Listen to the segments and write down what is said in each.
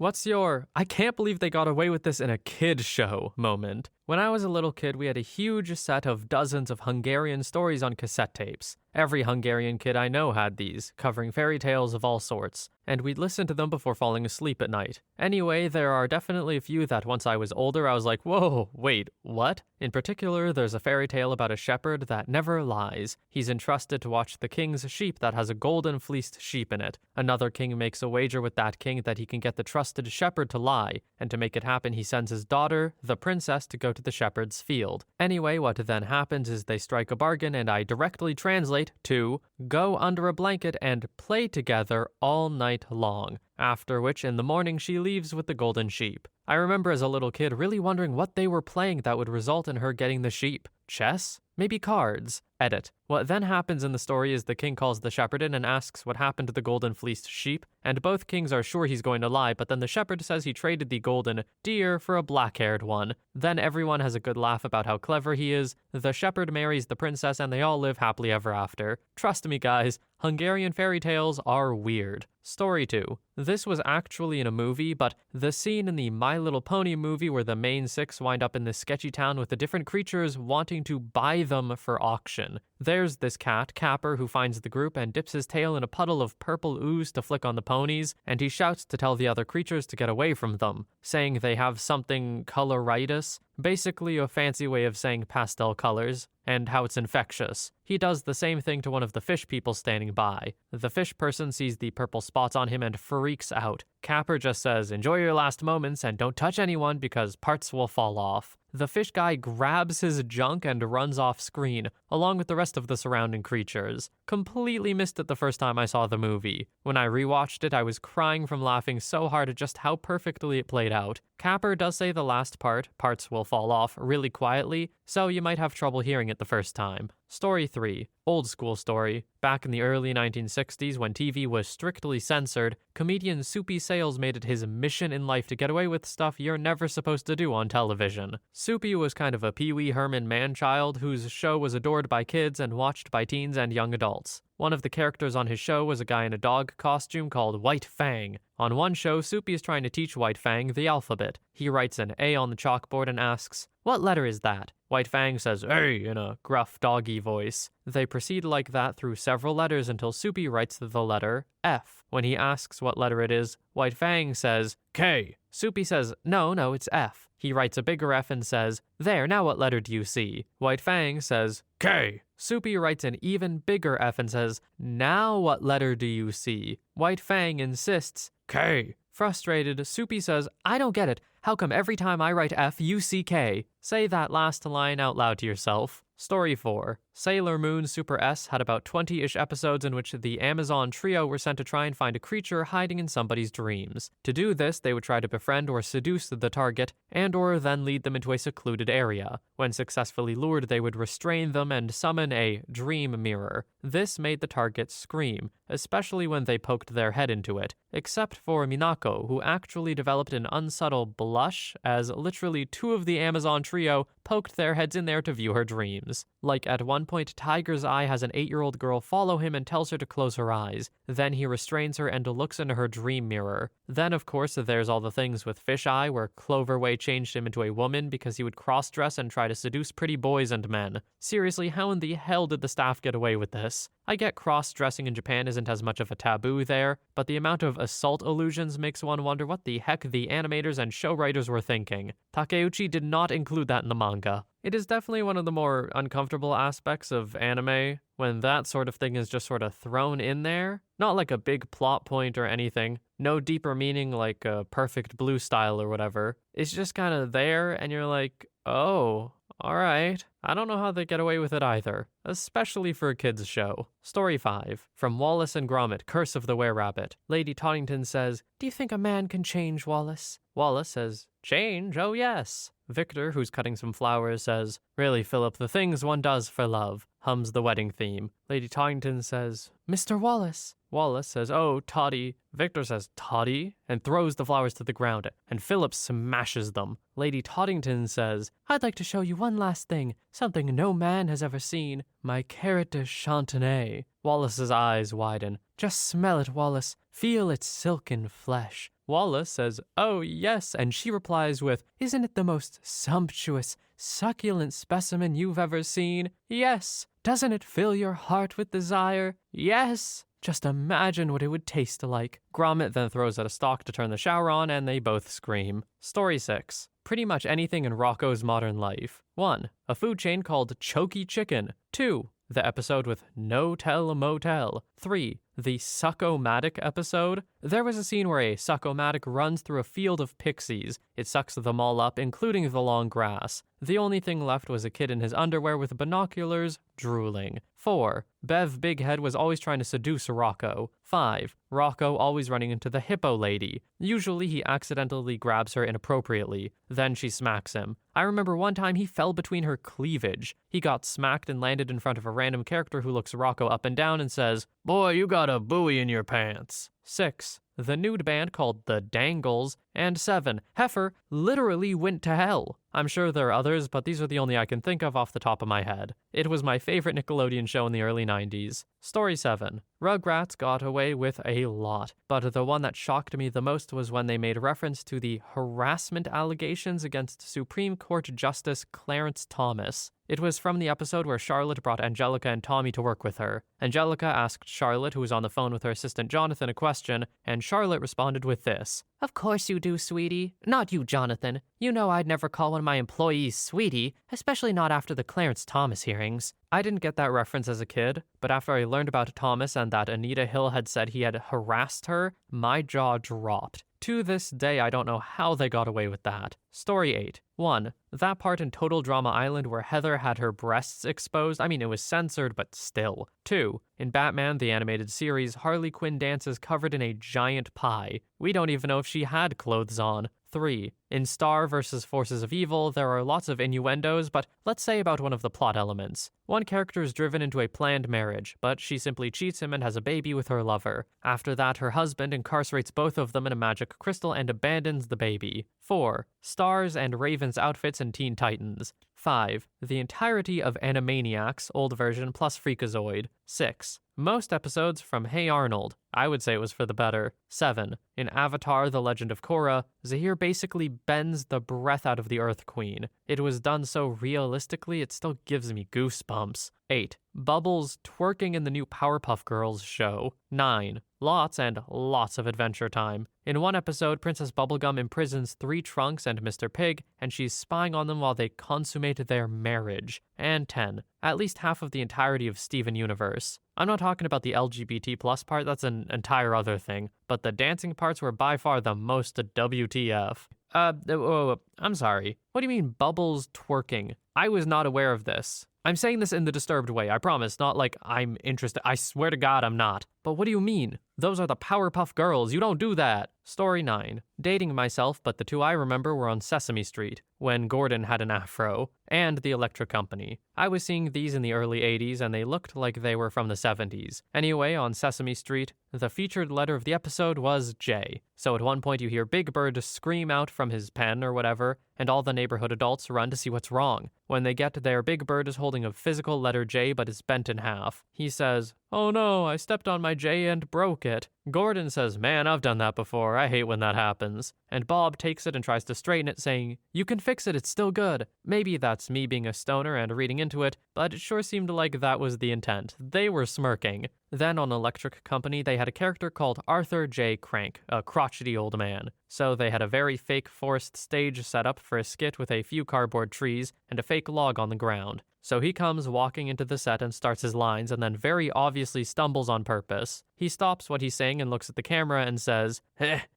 What's your, I can't believe they got away with this in a kid show moment? When I was a little kid, we had a huge set of dozens of Hungarian stories on cassette tapes. Every Hungarian kid I know had these, covering fairy tales of all sorts, and we'd listen to them before falling asleep at night. Anyway, there are definitely a few that once I was older I was like, whoa, wait, what? In particular, there's a fairy tale about a shepherd that never lies. He's entrusted to watch the king's sheep that has a golden fleeced sheep in it. Another king makes a wager with that king that he can get the trusted shepherd to lie, and to make it happen he sends his daughter, the princess, to go to the shepherd's field. Anyway, what then happens is they strike a bargain, and I directly translate to go under a blanket and play together all night long, after which in the morning she leaves with the golden sheep. I remember as a little kid really wondering what they were playing that would result in her getting the sheep. Chess? Maybe cards? Edit. What then happens in the story is the king calls the shepherd in and asks what happened to the golden fleeced sheep, and both kings are sure he's going to lie, but then the shepherd says he traded the golden deer for a black-haired one. Then everyone has a good laugh about how clever he is, the shepherd marries the princess, and they all live happily ever after. Trust me guys, Hungarian fairy tales are weird. Story 2. This was actually in a movie, but the scene in the My Little Pony movie where the main six wind up in this sketchy town with the different creatures wanting to buy them for auction. There's this cat, Capper, who finds the group and dips his tail in a puddle of purple ooze to flick on the ponies, and he shouts to tell the other creatures to get away from them, saying they have something coloritis, basically a fancy way of saying pastel colors, and how it's infectious. He does the same thing to one of the fish people standing by. The fish person sees the purple spots on him and freaks out. Capper just says, "Enjoy your last moments and don't touch anyone because parts will fall off." The fish guy grabs his junk and runs off screen, along with the rest of the surrounding creatures. Completely missed it the first time I saw the movie. When I rewatched it, I was crying from laughing so hard at just how perfectly it played out. Capper does say the last part, parts will fall off, really quietly, so you might have trouble hearing it the first time. Story 3. Old school story. Back in the early 1960s, when TV was strictly censored, comedian Soupy Sales made it his mission in life to get away with stuff you're never supposed to do on television. Soupy was kind of a Pee Wee Herman man-child whose show was adored by kids and watched by teens and young adults. One of the characters on his show was a guy in a dog costume called White Fang. On one show, Soupy is trying to teach White Fang the alphabet. He writes an A on the chalkboard and asks, "What letter is that?" White Fang says, "A," in a gruff doggy voice. They proceed like that through several letters until Soupy writes the letter F. When he asks what letter it is, White Fang says, "K." Soupy says, No, it's F. He writes a bigger F and says, "There, now what letter do you see?" White Fang says, "K." Soupy writes an even bigger F and says, "Now what letter do you see?" White Fang insists, "K." Frustrated, Soupy says, "I don't get it. How come every time I write F, you see K?" Say that last line out loud to yourself. Story 4. Sailor Moon Super S had about 20-ish episodes in which the Amazon trio were sent to try and find a creature hiding in somebody's dreams. To do this, they would try to befriend or seduce the target, and or then lead them into a secluded area. When successfully lured, they would restrain them and summon a dream mirror. This made the target scream, especially when they poked their head into it, except for Minako, who actually developed an unsubtle blush, as literally 2 of the Amazon trio poked their heads in there to view her dreams. Like at one point, Tiger's Eye has an 8-year-old girl follow him and tells her to close her eyes. Then he restrains her and looks into her dream mirror. Then, of course, there's all the things with Fish Eye, where Cloverway changed him into a woman because he would cross-dress and try to seduce pretty boys and men. Seriously, how in the hell did the staff get away with this? I get cross-dressing in Japan isn't as much of a taboo there, but the amount of assault illusions makes one wonder what the heck the animators and show writers were thinking. Takeuchi did not include that in the manga. It is definitely one of the more uncomfortable aspects of anime, when that sort of thing is just sort of thrown in there. Not like a big plot point or anything. No deeper meaning like a Perfect Blue style or whatever. It's just kind of there, and you're like, oh, alright. I don't know how they get away with it either, especially for a kid's show. Story 5. From Wallace and Gromit, Curse of the Were-Rabbit. Lady Tottington says, "Do you think a man can change, Wallace?" Wallace says, "Change? Oh yes." Victor, who's cutting some flowers, says, "Really, Philip, the things one does for love," hums the wedding theme. Lady Tottington says, "Mr. Wallace." Wallace says, "Oh, Toddy." Victor says, "Toddy?" and throws the flowers to the ground, and Philip smashes them. Lady Toddington says, "I'd like to show you one last thing, something no man has ever seen. My carrot de chantenay." Wallace's eyes widen. "Just smell it, Wallace. Feel its silken flesh." Wallace says, "Oh, yes," and she replies with, "Isn't it the most sumptuous, succulent specimen you've ever seen?" "Yes." "Doesn't it fill your heart with desire?" "Yes." "Just imagine what it would taste like." Gromit then throws out a stalk to turn the shower on, and they both scream. Story 6. Pretty much anything in Rocko's modern life. 1. A food chain called Choky Chicken. 2. The episode with No Tell Motel. 3. The Suck-O-Matic episode. There was a scene where a Suck-O-Matic runs through a field of pixies. It sucks them all up, including the long grass. The only thing left was a kid in his underwear with binoculars, drooling. 4. Bev Bighead was always trying to seduce Rocko. 5. Rocko always running into the hippo lady. Usually he accidentally grabs her inappropriately. Then she smacks him. I remember one time he fell between her cleavage. He got smacked and landed in front of a random character who looks Rocko up and down and says, "Boy, you got a buoy in your pants." 6. The nude band called the Dangles. And 7. Heifer literally went to hell. I'm sure there are others, but these are the only I can think of off the top of my head. It was my favorite Nickelodeon show in the early 90s. Story 7. Rugrats got away with a lot, but the one that shocked me the most was when they made reference to the harassment allegations against Supreme Court Justice Clarence Thomas. It was from the episode where Charlotte brought Angelica and Tommy to work with her. Angelica asked Charlotte, who was on the phone with her assistant Jonathan, a question, and Charlotte responded with this: "Of course you do, sweetie. Not you, Jonathan. You know I'd never call one of my employees sweetie, especially not after the Clarence Thomas hearings." I didn't get that reference as a kid, but after I learned about Thomas and that Anita Hill had said he had harassed her, my jaw dropped. To this day, I don't know how they got away with that. Story 8. 1. That part in Total Drama Island where Heather had her breasts exposed. I mean, it was censored, but still. 2. In Batman, the animated series, Harley Quinn dances covered in a giant pie. We don't even know if she had clothes on. 3. In Star vs. Forces of Evil, there are lots of innuendos, but let's say about one of the plot elements. One character is driven into a planned marriage, but she simply cheats him and has a baby with her lover. After that, her husband incarcerates both of them in a magic crystal and abandons the baby. 4. Stars and Raven's outfits in Teen Titans. 5. The entirety of Animaniacs, old version plus Freakazoid. 6. Most episodes from Hey Arnold. I would say it was for the better. 7. In Avatar: The Legend of Korra, Zahir basically bends the breath out of the Earth Queen. It was done so realistically it still gives me goosebumps. 8. Bubbles twerking in the new Powerpuff Girls show. 9. Lots and lots of adventure time. In one episode, Princess Bubblegum imprisons 3 Trunks and Mr. Pig, and she's spying on them while they consummate their marriage. And 10. At least half of the entirety of Steven Universe. I'm not talking about the LGBT plus part, that's an entire other thing, but the dancing parts were by far the most WTF. I'm sorry. What do you mean Bubbles twerking? I was not aware of this. I'm saying this in the disturbed way, I promise, not like I'm interested. I swear to God I'm not. But what do you mean? Those are the Powerpuff Girls. You don't do that. Story 9. Dating myself, but the 2 I remember were on Sesame Street, when Gordon had an afro, and The Electric Company. I was seeing these in the early 80s, and they looked like they were from the 70s. Anyway, on Sesame Street, the featured letter of the episode was J. So at one point you hear Big Bird scream out from his pen or whatever, and all the neighborhood adults run to see what's wrong. When they get there, Big Bird is holding a physical letter J, but it's bent in half. He says, "Oh no, I stepped on my J and broke it." Gordon says, "Man, I've done that before. I hate when that happens." And Bob takes it and tries to straighten it, saying, "You can fix it, it's still good." Maybe that's me being a stoner and reading into it, but it sure seemed like that was the intent. They were smirking. Then on Electric Company, they had a character called Arthur J. Crank, a crotchety old man. So they had a very fake forest stage set up for a skit with a few cardboard trees and a fake log on the ground. So he comes walking into the set and starts his lines and then very obviously stumbles on purpose. He stops what he's saying and looks at the camera and says,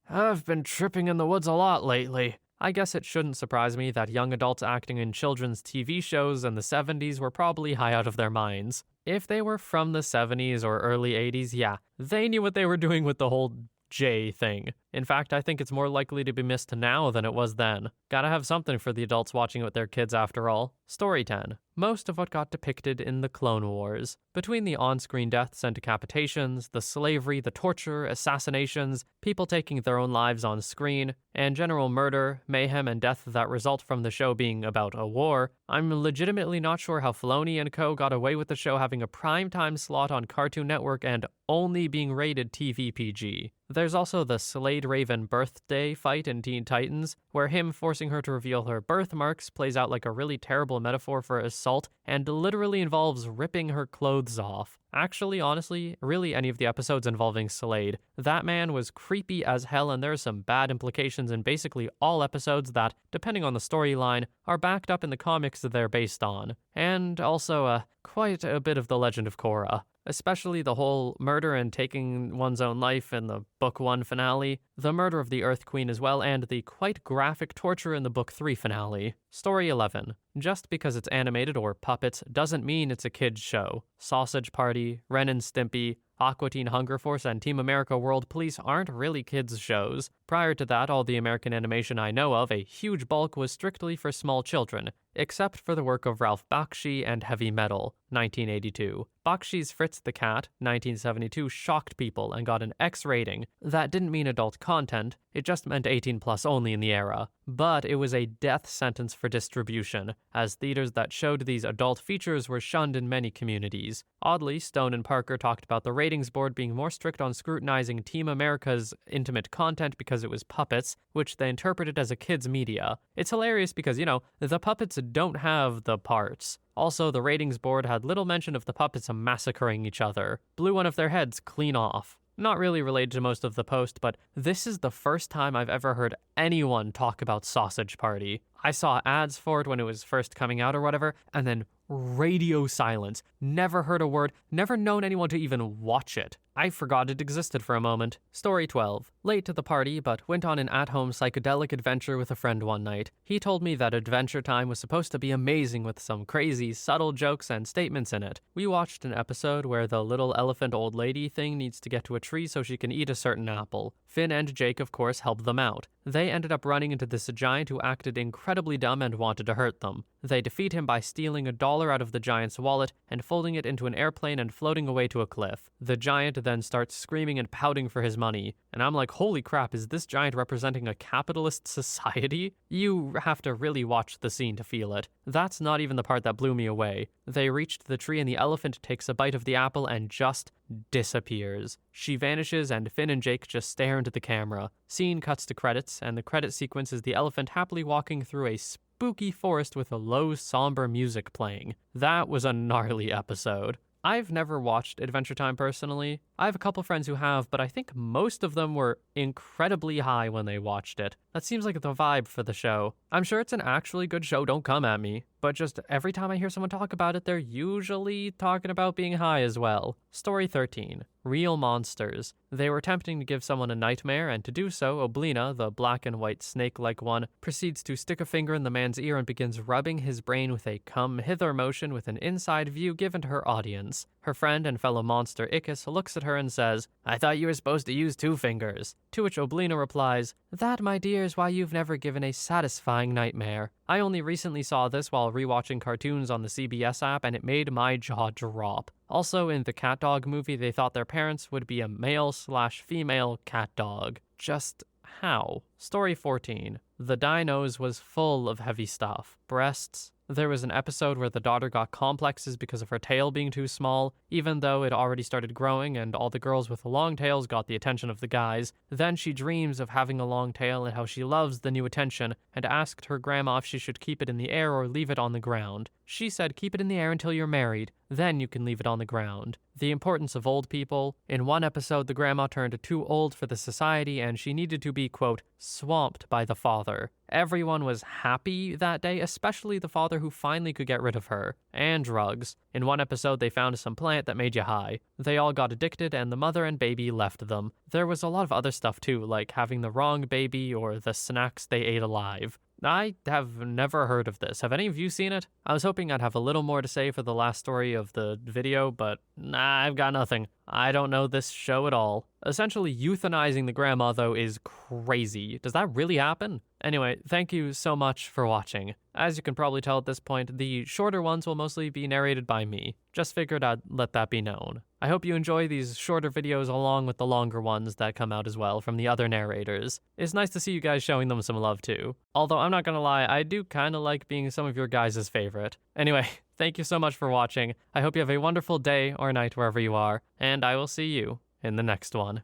I've been tripping in the woods a lot lately." I guess it shouldn't surprise me that young adults acting in children's TV shows in the 70s were probably high out of their minds. If they were from the 70s or early 80s, yeah, they knew what they were doing with the whole J thing. In fact, I think it's more likely to be missed now than it was then. Gotta have something for the adults watching it with their kids after all. Story 10. Most of what got depicted in the Clone Wars. Between the on-screen deaths and decapitations, the slavery, the torture, assassinations, people taking their own lives on screen, and general murder, mayhem, and death that result from the show being about a war, I'm legitimately not sure how Filoni and co. got away with the show having a primetime slot on Cartoon Network and only being rated TV PG. There's also the Slade Raven birthday fight in Teen Titans, where him forcing her to reveal her birthmarks plays out like a really terrible metaphor for assault and literally involves ripping her clothes off. Actually, honestly, really any of the episodes involving Slade. That man was creepy as hell, and there's some bad implications in basically all episodes that, depending on the storyline, are backed up in the comics that they're based on. And also, quite a bit of the Legend of Korra. Especially the whole murder and taking one's own life in the Book 1 finale, the murder of the Earth Queen as well, and the quite graphic torture in the Book 3 finale. Story 11. Just because it's animated or puppets doesn't mean it's a kid's show. Sausage Party, Ren and Stimpy, Aqua Teen Hunger Force, and Team America World Police aren't really kids' shows. Prior to that, all the American animation I know of, a huge bulk, was strictly for small children, except for the work of Ralph Bakshi and Heavy Metal, 1982. Bakshi's Fritz the Cat, 1972, shocked people and got an X rating. That didn't mean adult content, it just meant 18 plus only in the era. But it was a death sentence for distribution, as theaters that showed these adult features were shunned in many communities. Oddly, Stone and Parker talked about the ratings board being more strict on scrutinizing Team America's intimate content because it was puppets, which they interpreted as a kid's media. It's hilarious because, the puppets don't have the parts. Also, the ratings board had little mention of the puppets massacring each other. Blew one of their heads clean off. Not really related to most of the post, but this is the first time I've ever heard anyone talk about Sausage Party. I saw ads for it when it was first coming out or whatever, and then radio silence. Never heard a word, never known anyone to even watch it. I forgot it existed for a moment. Story 12. Late to the party, but went on an at-home psychedelic adventure with a friend one night. He told me that Adventure Time was supposed to be amazing with some crazy, subtle jokes and statements in it. We watched an episode where the little elephant old lady thing needs to get to a tree so she can eat a certain apple. Finn and Jake, of course, helped them out. They ended up running into this giant who acted incredibly dumb and wanted to hurt them. They defeat him by stealing $1 out of the giant's wallet and folding it into an airplane and floating away to a cliff. The giant then starts screaming and pouting for his money. And I'm like, holy crap, is this giant representing a capitalist society? You have to really watch the scene to feel it. That's not even the part that blew me away. They reached the tree and the elephant takes a bite of the apple and just disappears. She vanishes and Finn and Jake just stare into the camera. Scene cuts to credits, and the credit sequence is the elephant happily walking through a spooky forest with a low, somber music playing. That was a gnarly episode. I've never watched Adventure Time personally. I have a couple friends who have, but I think most of them were incredibly high when they watched it. That seems like the vibe for the show. I'm sure it's an actually good show, don't come at me. But just every time I hear someone talk about it, they're usually talking about being high as well. Story 13. Real monsters. They were attempting to give someone a nightmare, and to do so, Oblina, the black and white snake-like one, proceeds to stick a finger in the man's ear and begins rubbing his brain with a come-hither motion with an inside view given to her audience. Her friend and fellow monster Ickis looks at her and says, "I thought you were supposed to use 2 fingers." To which Oblina replies, "That, my dear, is why you've never given a satisfying nightmare." I only recently saw this while rewatching cartoons on the CBS app, and it made my jaw drop. Also, in the CatDog movie, they thought their parents would be a male/female cat dog. Just how? Story 14. The Dinos was full of heavy stuff. Breasts. There was an episode where the daughter got complexes because of her tail being too small, even though it already started growing and all the girls with the long tails got the attention of the guys. Then she dreams of having a long tail and how she loves the new attention, and asked her grandma if she should keep it in the air or leave it on the ground. She said, "Keep it in the air until you're married, then you can leave it on the ground." The importance of old people. In one episode, the grandma turned too old for the society and she needed to be, quote, swamped by the father. Everyone was happy that day, especially the father who finally could get rid of her. And drugs. In one episode, they found some plant that made you high. They all got addicted and the mother and baby left them. There was a lot of other stuff too, like having the wrong baby or the snacks they ate alive. I have never heard of this. Have any of you seen it? I was hoping I'd have a little more to say for the last story of the video, but nah, I've got nothing. I don't know this show at all. Essentially, euthanizing the grandma, though, is crazy. Does that really happen? Anyway, thank you so much for watching. As you can probably tell at this point, the shorter ones will mostly be narrated by me. Just figured I'd let that be known. I hope you enjoy these shorter videos along with the longer ones that come out as well from the other narrators. It's nice to see you guys showing them some love too. Although I'm not gonna lie, I do kinda like being some of your guys' favorite. Anyway, thank you so much for watching. I hope you have a wonderful day or night wherever you are, and I will see you in the next one.